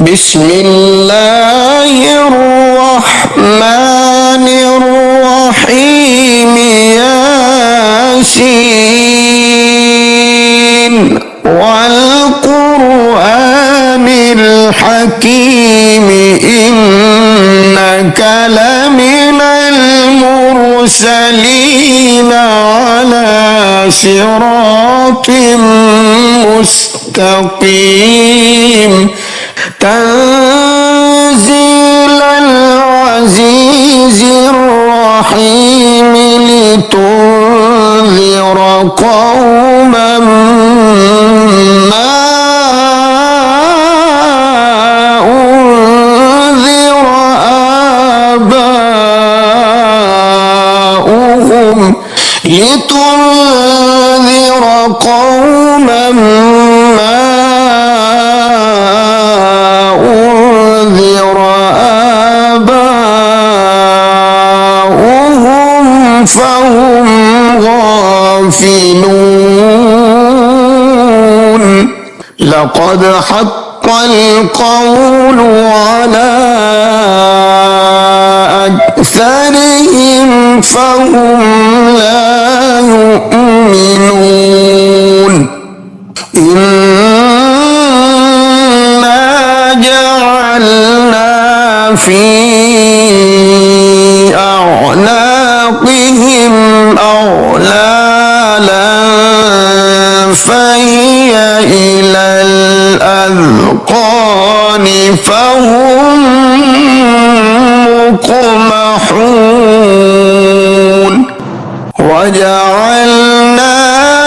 بسم الله الرحمن الرحيم ياسين والقرآن الحكيم إنك لمن المرسلين على صراط مستقيم تنزيل العزيز الرحيم لتنذر قوما ما أنذر آباؤهم لتنذر قوما ما أنذر آباؤهم فهم غافلون لقد حق القول على أكثرهم فهم لا يؤمنون إنا جعلنا في أعناقهم أغلالا فهي إلى الأذقان فهم مقمحون وجعلنا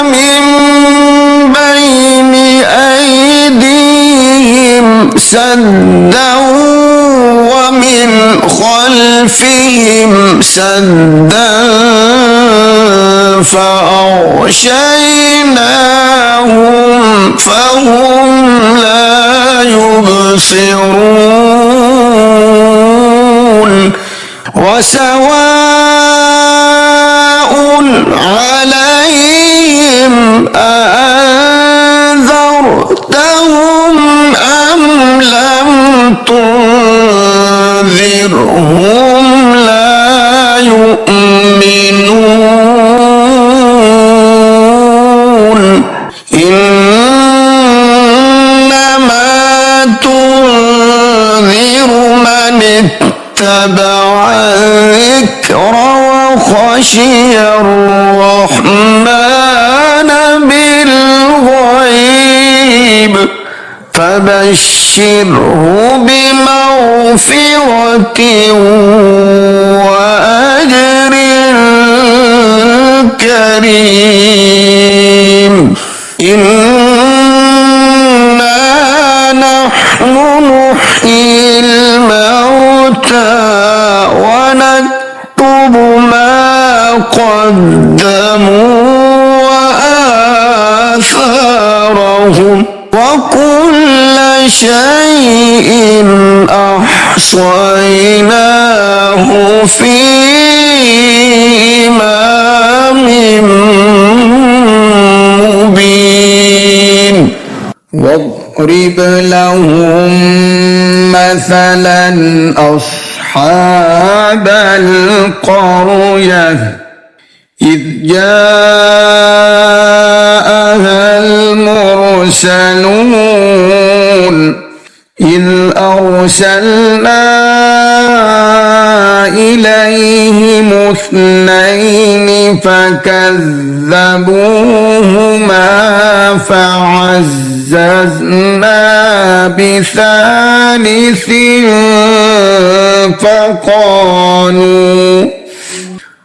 من بين أيديهم سدا ومن خلفهم سدا فأغشيناهم فهم لا يبصرون وسواء عليهم أأنذرتهم أم لم تنذرهم لا يؤمنون إنما تنذر من اتبع الذكر وخشي الرحمن بالغيب فبشره بمغفرة وأجر كريم إنا نحن نحيي الموتى ونكتب ما قدموا وآثارهم وكل شيء أحصيناه في إمام مبين واضرب لهم مثلا أصحاب القرية إذ جاءها المرسلون إذ أرسلنا إليهم اثنين فكذبوهما فعززنا بثالث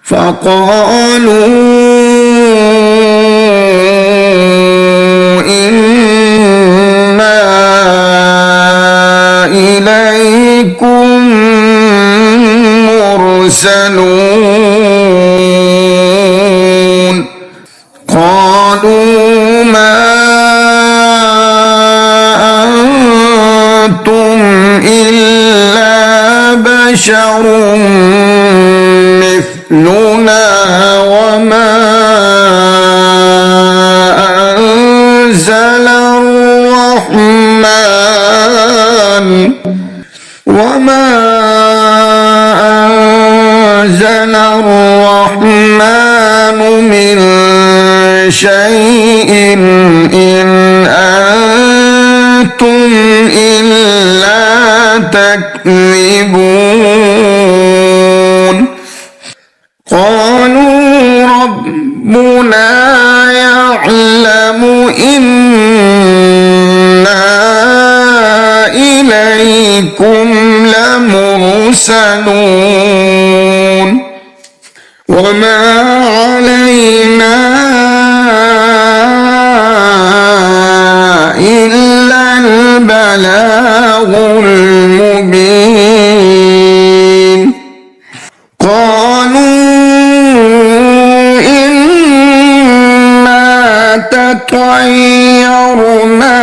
فقالوا إنا إليكم مرسلون قالوا ما أنتم إلا بشر مثلنا وما أنزل الرحمن وما أنزل الرحمن من شيء إن أنتم إلا تكذبون قالوا ربنا يعلم إنا إليكم لمرسلون وما علينا إلا البلاغ المبين قالوا إنا تطيرنا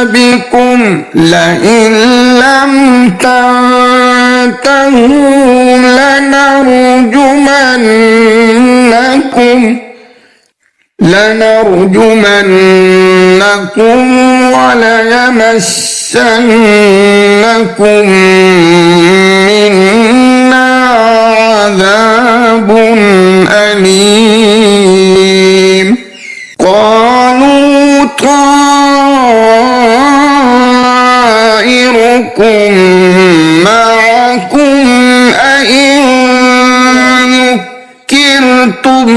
بكم لئن لم تنتهوا لنرجمنكم وليمسنكم منا عذاب أليم قالوا طائركم معكم أئن ذكرتم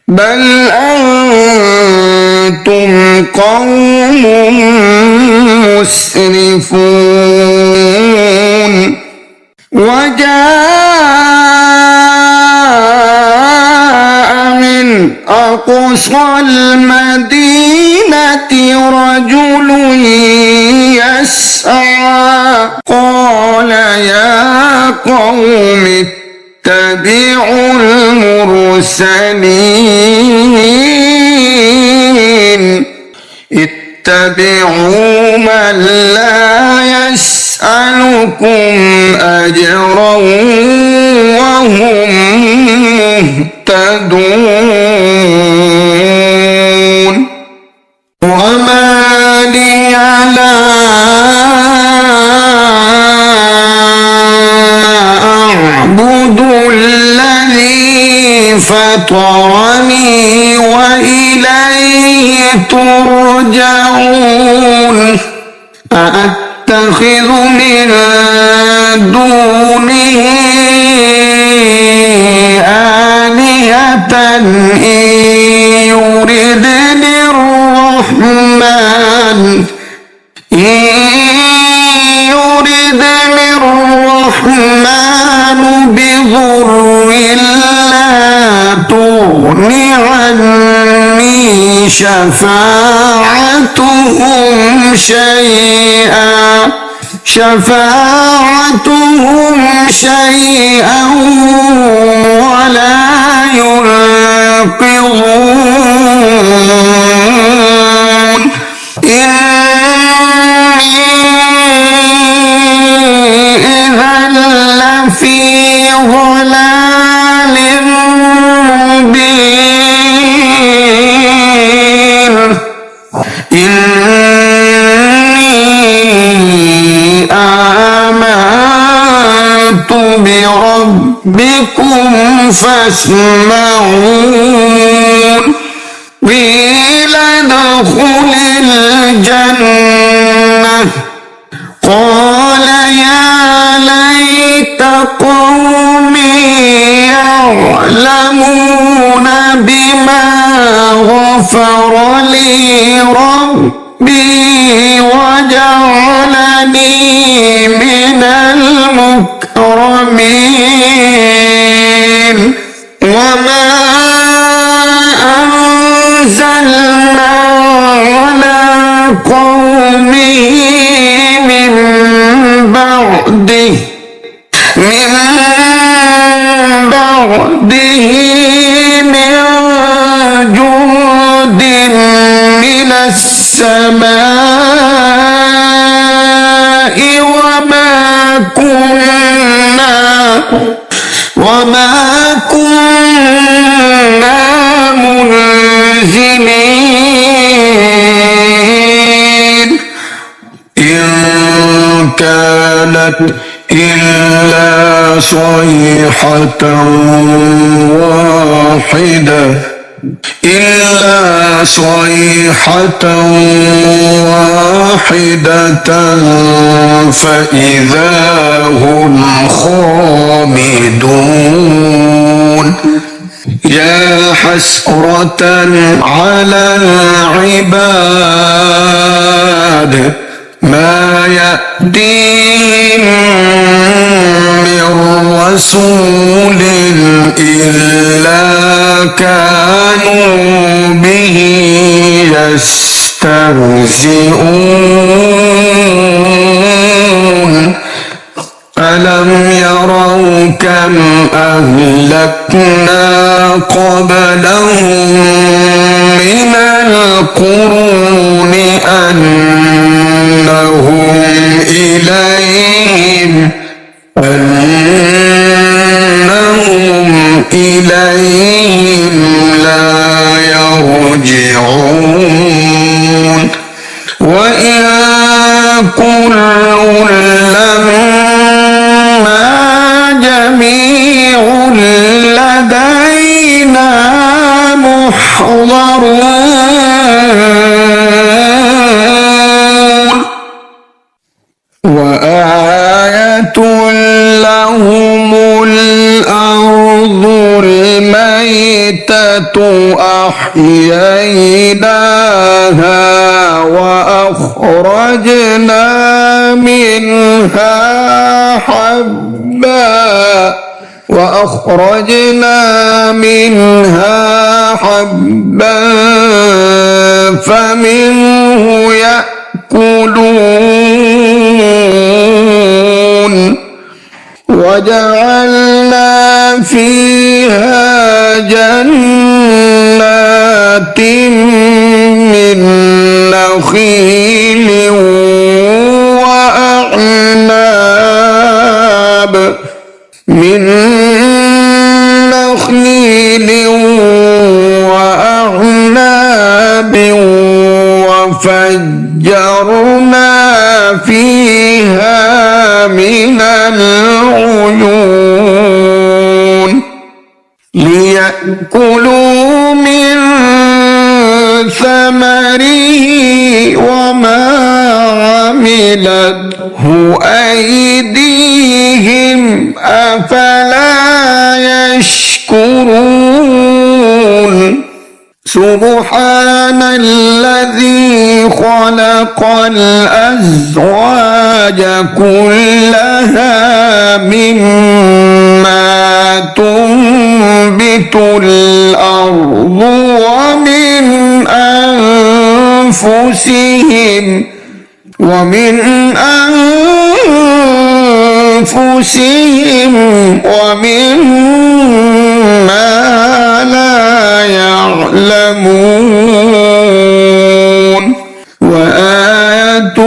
بل أنتم قوم مسرفون وجاء من أقصى المدينة رجل يسعى قال يا قوم اتبعوا المرسلين اتبعوا من لا يسألكم أجرا وهم مهتدون وما لي لا أعبد الذي فطرني وإليه ترجعون أأتخذ من دونه آلهة إن يردني الرحمن بضر لا تغن عني شفاعتهم شيئا ولا ينقذون إني إذا لفي ضلال مبين إني آمنت بربكم فاسمعون قيل ادخل الجنة قال يا ليت قومي يعلمون بما غفر لي ربي وجعلني من المكرمين وما أنزلنا على قومه من بعده من جند من السماء وما كنا منزلين إن كانت إلا صيحة واحدة فإذا هم خامدون يا حسرة على العباد ما يأتيهم من رسول إلا كانوا به يستهزئون ألم يروا كم أهلكنا قبلهم من القرون أنهم إليهم لا يرجعون وإن كل لما جميع لدينا محضرون وآية لهم الأرض الميتة أحييناها وأخرجنا منها حبا فمنه يأكلون وجعلنا فيها جنات من نخيل وأعناب وفجرنا فيها من العيون ليأكلوا من ثمره وما عملته أيديهم أفلا يشكرون سبحان الذي خلق الأزواج كلها مما تنبت الأرض ومن أنفسهم ومما لا يعلمون وآية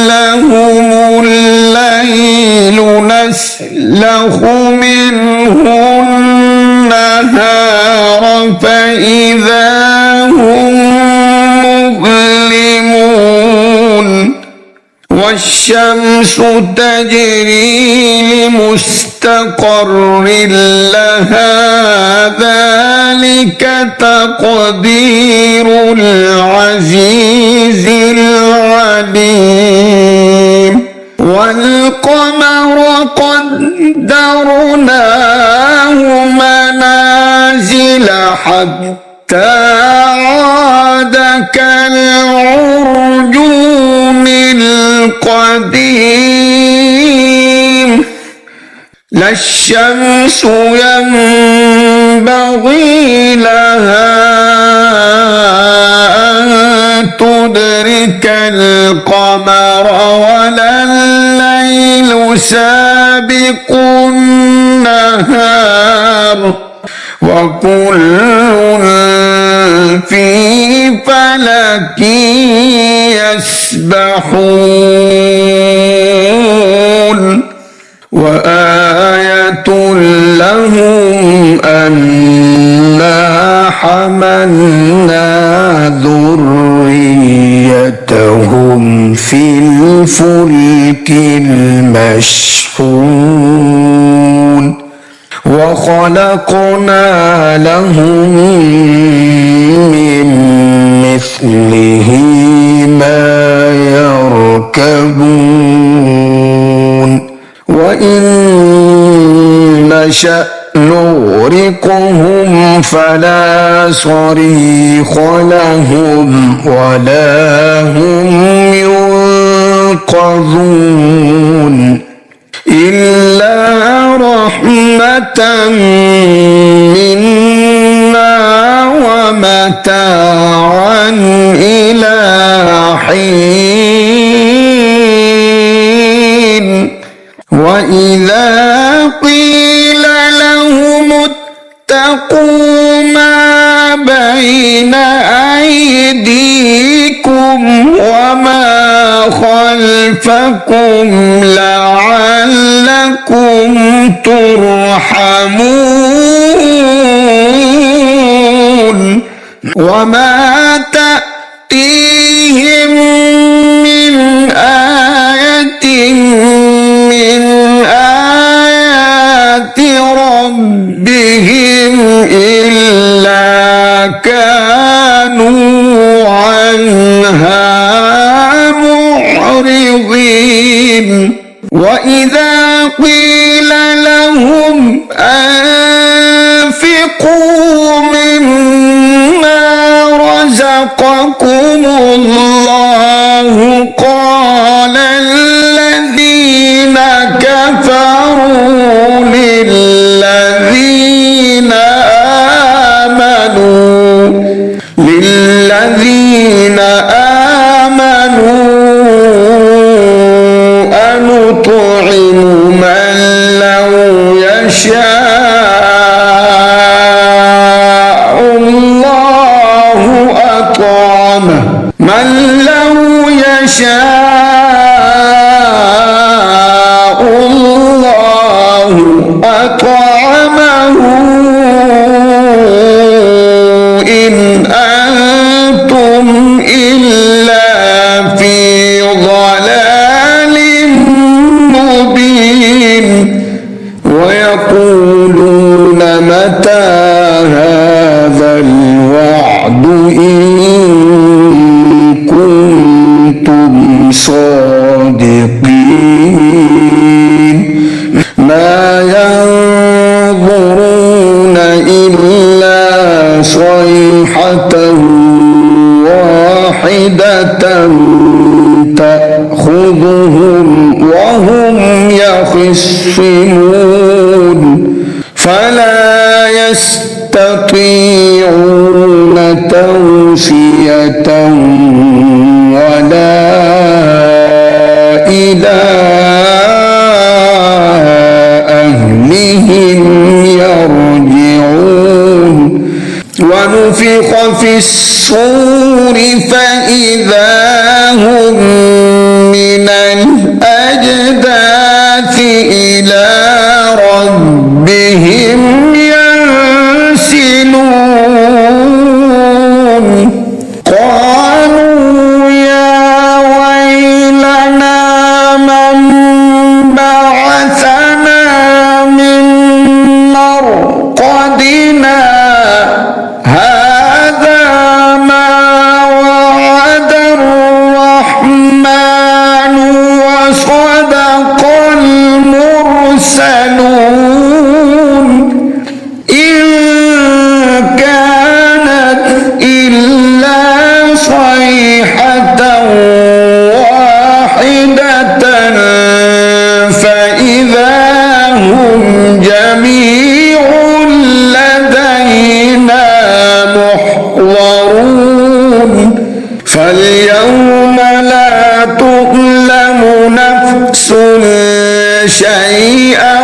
لهم الليل نسلخ منه النهار فإذا هم مظلمون والشمس تجري لمستقر لها ذلك تقدير العزيز العليم والقمر قدرناه منازل حتى عاد كالعرجون القديم لا الشمس ينبغي لها أن تدرك القمر ولا الليل سابق النهار وكل في فلك يسبحون وآية لهم أنا وحملنا ذريتهم في الفلك المشحون وخلقنا لهم من مثله ما يركبون وإن نشأ نغرقهم فلا صريخ لهم ولا هم ينقذون إلا رحمة منا ومتاعا إلى حين وإذا قيل لهم اتقوا ما بين أيديكم وما خلفكم لعلكم ترحمون وما تأتيهم من آية من آيات ربهم إلا كانوا عنها معرضين وإذا قيل لهم أنفقوا مما رزقكم الله قال الذين كفروا للذين آمنوا أنطعم من لو يشاء الله أطعمه إن أنتم إلا في ضلال مبين ويقولون متى هذا الوعد إن كنتم صادقين ما ينظرون إلا صيحة واحدة تأخذهم وهم يخصمون فلا يستطيعون توصية ولا إلى أهلهم يرجعون ونفخ في الصور فإذا هم من الأجداث إلى ربهم ينسلون قالوا يا ويلنا من بعثنا من مرقدنا هذا ما وعد الرحمن وصدق المرسلون إن كانت إلا صيحة واحدة فإذا هم جميع لدينا محضرون فاليوم لا تظلم نفس شيئا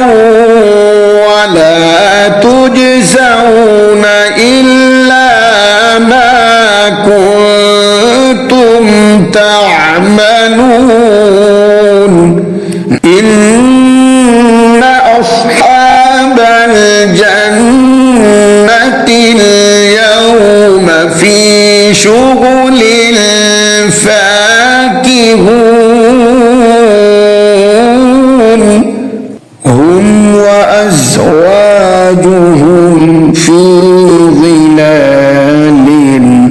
ولا تجزون إلا ما كنتم تعملون إن أصحاب الجنة اليوم وأزواجهم في ظلال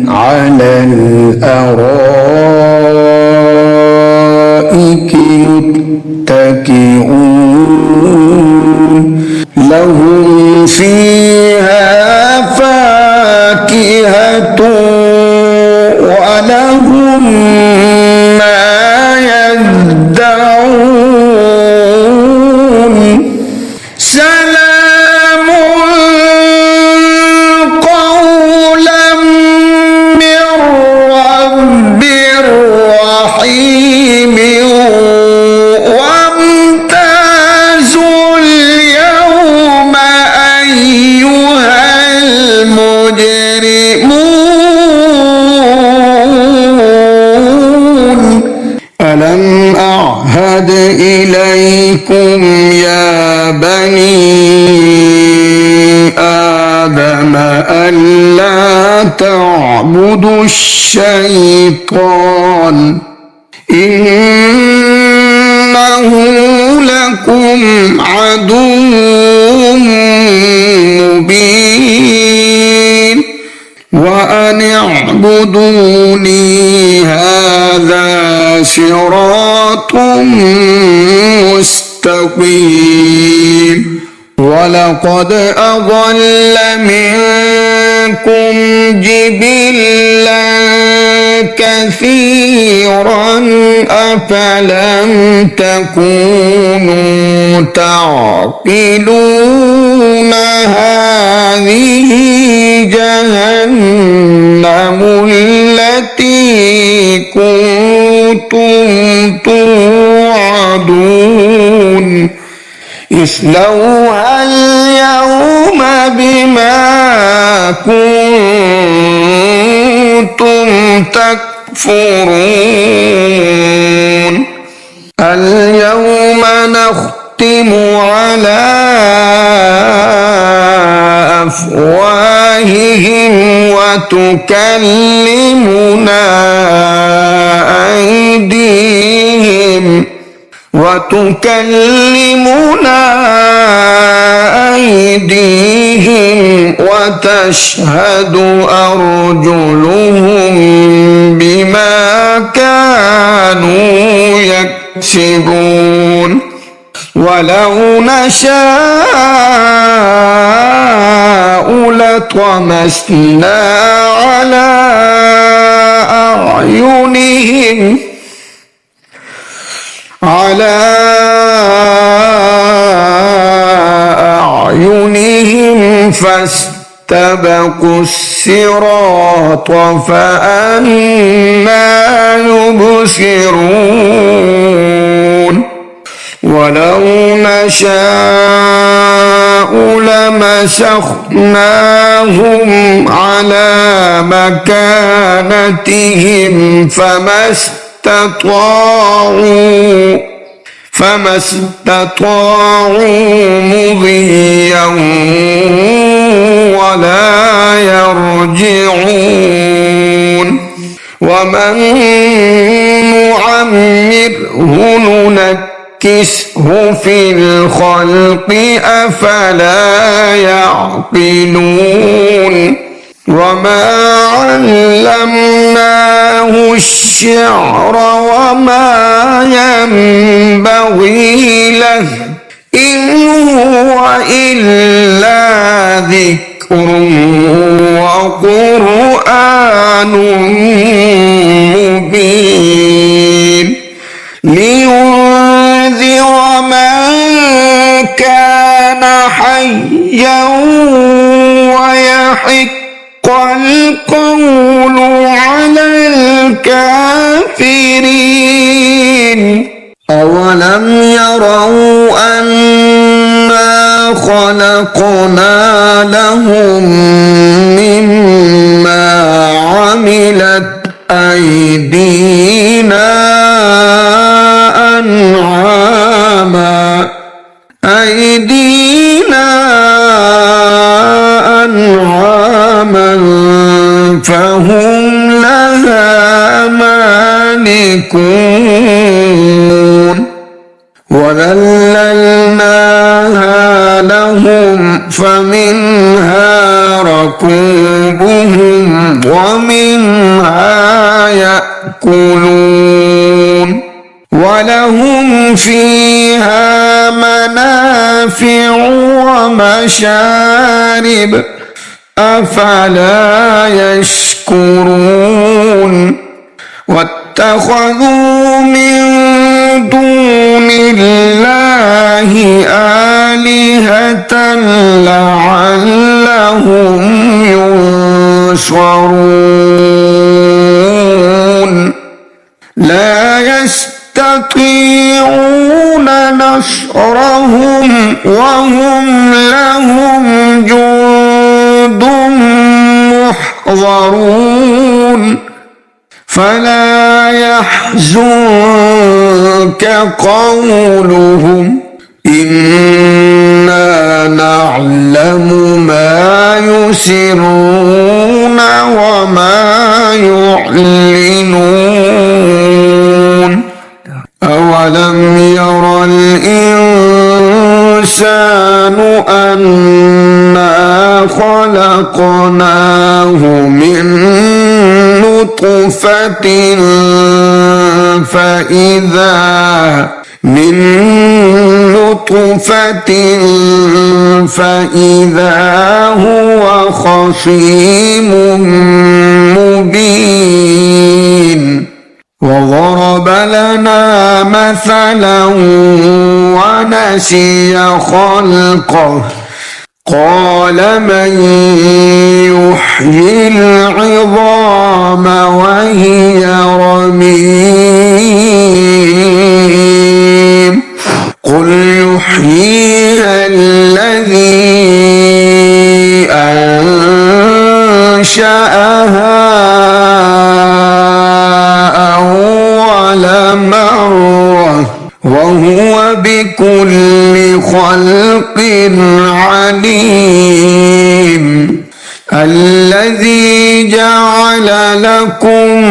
على الأرائك متكئون لهم فيها فاكهة ولهم ما يدعون سلام قولا من رب رحيم وامتازوا اليوم أيها المجرمون ألم أعهد إليكم يا بني آدم ألا تعبدوا الشيطان إنه لكم عدو مبين وأن اعبدوني هذا صراط مستقيم ولقد أضل منكم جبلا كثيرا أفلم تكونوا تعقلون هذه جهنم التي كنتم توعدون اصلوها اليوم بما كنتم تكفرون اليوم نختم على أفواههم وتكلمنا أيديهم وتشهد أرجلهم بما كانوا يكسبون ولو نشاء لطمسنا على أعينهم فاستبقوا الصراط فأنى يبصرون ولو نشاء لمسخناهم على مكانتهم فما استطاعوا مضيا ولا يرجعون ومن نعمره ننكسه في الخلق أفلا يعقلون وما علمناه الشعر وما ينبغي له إن هو إلا ذكر وقرآن مبين لينذر من كان حيا ويحق القول على الكافرين أولم يروا أنا خلقنا لهم مما عملت أيدينا أنعاما فهم لها مالكون وذللناها لهم فمنها ركوبهم ومنها يأكلون ولهم فيها منافع ومشارب أفلا يشكرون واتخذوا من دون الله آلهة لعلهم ينصرون لا يستطيعون نصرهم وهم لهم جند محضرون فلا يحزنك قولهم إنا نعلم ما يسرون وما يعلنون أولم ير الإنسان أنا خلقناه من نطفة فإذا هو خصيم مبين وضرب لنا مثلا ونسي خلقه قال من يحيي العظام وهي رميم قل يحييها الذي أنشأها أول مرة وهو بكل خلق عليم الذي جعل لكم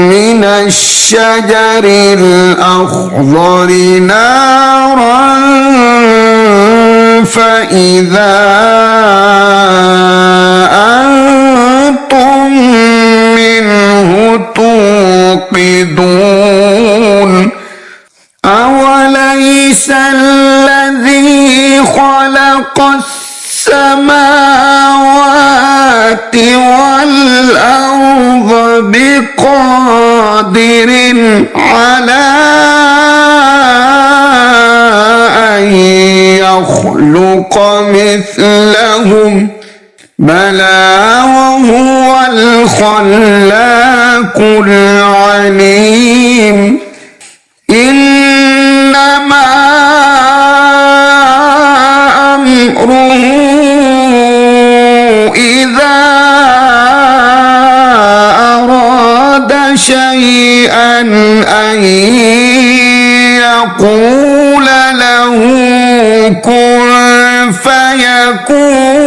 من الشجر الأخضر نارا فإذا أنتم منه توقدون أوليس الذي خلق السماوات والأرض بقادر على أن يخلق مثلهم بلى وهو الخلاق العليم إنما أمره إذا أراد شيئا أن يقول له كن فيكون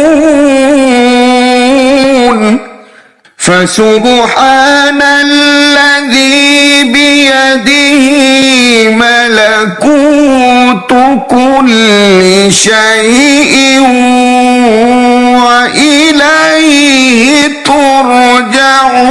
فسبحان الذي بيده ملكوت كل شيء وإليه ترجعون